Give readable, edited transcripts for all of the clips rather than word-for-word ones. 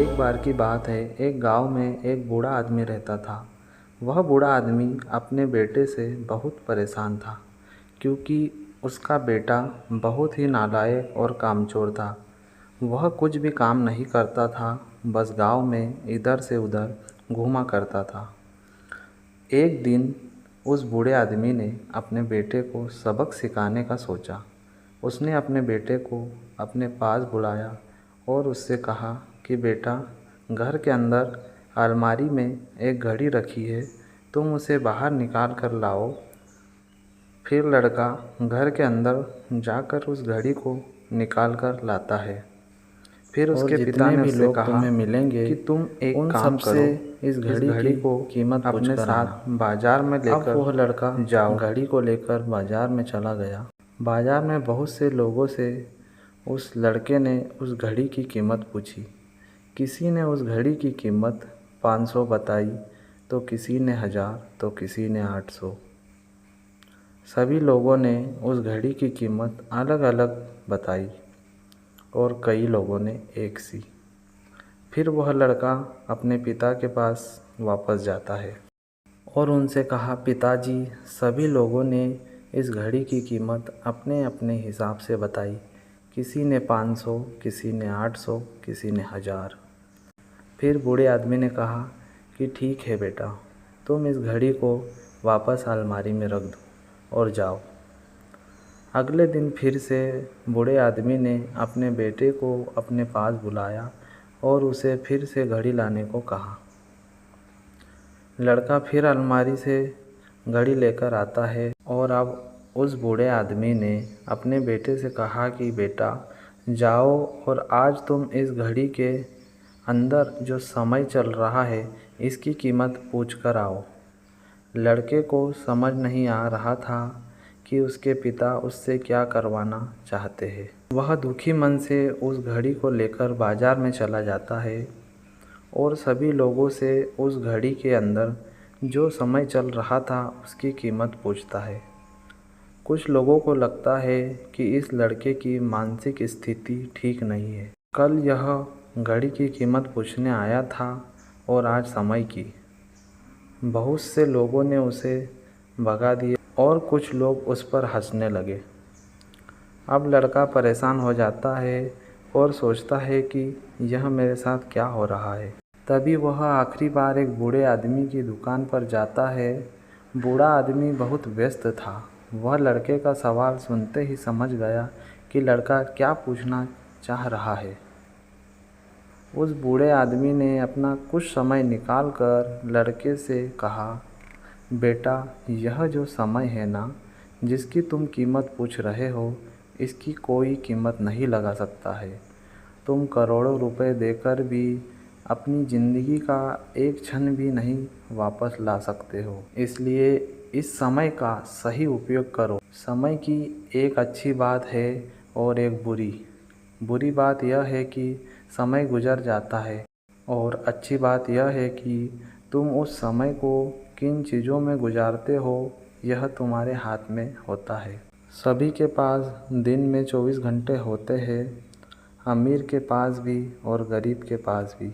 एक बार की बात है, एक गांव में एक बूढ़ा आदमी रहता था। वह बूढ़ा आदमी अपने बेटे से बहुत परेशान था, क्योंकि उसका बेटा बहुत ही नालायक और कामचोर था। वह कुछ भी काम नहीं करता था, बस गांव में इधर से उधर घूमा करता था। एक दिन उस बूढ़े आदमी ने अपने बेटे को सबक सिखाने का सोचा। उसने अपने बेटे को अपने पास बुलाया और उससे कहा कि बेटा, घर के अंदर अलमारी में एक घड़ी रखी है, तुम उसे बाहर निकाल कर लाओ। फिर लड़का घर के अंदर जाकर उस घड़ी को निकाल कर लाता है। फिर और उसके पिता जितने ने भी उससे लोग कहा तुम्हें मिलेंगे कि तुम एक उन काम सब से करो, इस इस घड़ी घड़ी की को कीमत पूछ अपने कर आना। साथ बाजार में अब लेकर वह लड़का जाओ। घड़ी को लेकर बाजार में चला गया। बाजार में बहुत से लोगों से उस लड़के ने उस घड़ी की कीमत पूछी। किसी ने उस घड़ी की कीमत 500 बताई, तो किसी ने 1000, तो किसी ने 800। सभी लोगों ने उस घड़ी की कीमत अलग अलग बताई और कई लोगों ने एक सी। फिर वह लड़का अपने पिता के पास वापस जाता है और उनसे कहा, पिताजी, सभी लोगों ने इस घड़ी की कीमत अपने अपने हिसाब से बताई। किसी ने 500, किसी ने 800, किसी ने 1000। फिर बूढ़े आदमी ने कहा कि ठीक है बेटा, तुम इस घड़ी को वापस अलमारी में रख दो और जाओ। अगले दिन फिर से बूढ़े आदमी ने अपने बेटे को अपने पास बुलाया और उसे फिर से घड़ी लाने को कहा। लड़का फिर अलमारी से घड़ी लेकर आता है और अब उस बूढ़े आदमी ने अपने बेटे से कहा कि बेटा, जाओ और आज तुम इस घड़ी के अंदर जो समय चल रहा है इसकी कीमत पूछ कर आओ। लड़के को समझ नहीं आ रहा था कि उसके पिता उससे क्या करवाना चाहते हैं। वह दुखी मन से उस घड़ी को लेकर बाजार में चला जाता है और सभी लोगों से उस घड़ी के अंदर जो समय चल रहा था उसकी कीमत पूछता है। कुछ लोगों को लगता है कि इस लड़के की मानसिक स्थिति ठीक नहीं है। कल यह घड़ी की कीमत पूछने आया था और आज समय की। बहुत से लोगों ने उसे भगा दिया और कुछ लोग उस पर हंसने लगे। अब लड़का परेशान हो जाता है और सोचता है कि यह मेरे साथ क्या हो रहा है। तभी वह आखिरी बार एक बूढ़े आदमी की दुकान पर जाता है। बूढ़ा आदमी बहुत व्यस्त था। वह लड़के का सवाल सुनते ही समझ गया कि लड़का क्या पूछना चाह रहा है। उस बूढ़े आदमी ने अपना कुछ समय निकाल कर लड़के से कहा, बेटा, यह जो समय है ना, जिसकी तुम कीमत पूछ रहे हो, इसकी कोई कीमत नहीं लगा सकता है। तुम करोड़ों रुपए देकर भी अपनी ज़िंदगी का एक क्षण भी नहीं वापस ला सकते हो। इसलिए इस समय का सही उपयोग करो। समय की एक अच्छी बात है और एक बुरी बात यह है कि समय गुजर जाता है, और अच्छी बात यह है कि तुम उस समय को किन चीज़ों में गुजारते हो यह तुम्हारे हाथ में होता है। सभी के पास दिन में 24 घंटे होते हैं, अमीर के पास भी और गरीब के पास भी।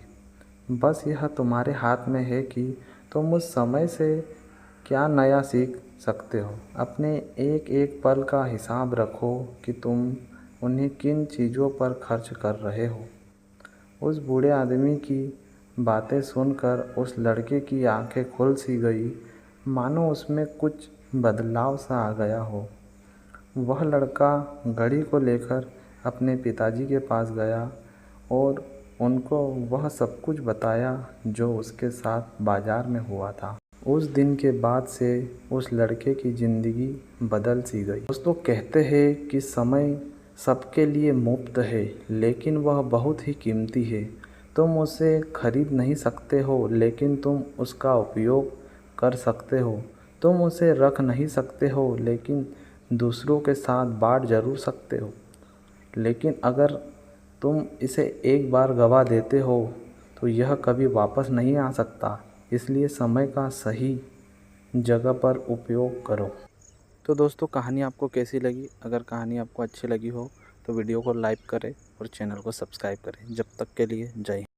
बस यह तुम्हारे हाथ में है कि तुम उस समय से क्या नया सीख सकते हो। अपने एक एक पल का हिसाब रखो कि तुम उन्हें किन चीज़ों पर खर्च कर रहे हो। उस बूढ़े आदमी की बातें सुनकर उस लड़के की आंखें खुल सी गई, मानो उसमें कुछ बदलाव सा आ गया हो। वह लड़का घड़ी को लेकर अपने पिताजी के पास गया और उनको वह सब कुछ बताया जो उसके साथ बाजार में हुआ था। उस दिन के बाद से उस लड़के की ज़िंदगी बदल सी गई। दोस्तों, कहते हैं कि समय सबके लिए मुफ्त है, लेकिन वह बहुत ही कीमती है। तुम उसे खरीद नहीं सकते हो, लेकिन तुम उसका उपयोग कर सकते हो। तुम उसे रख नहीं सकते हो, लेकिन दूसरों के साथ बांट ज़रूर सकते हो। लेकिन अगर तुम इसे एक बार गवा देते हो तो यह कभी वापस नहीं आ सकता। इसलिए समय का सही जगह पर उपयोग करो। तो दोस्तों, कहानी आपको कैसी लगी? अगर कहानी आपको अच्छी लगी हो तो वीडियो को लाइक करें और चैनल को सब्सक्राइब करें। जब तक के लिए जय हिंद।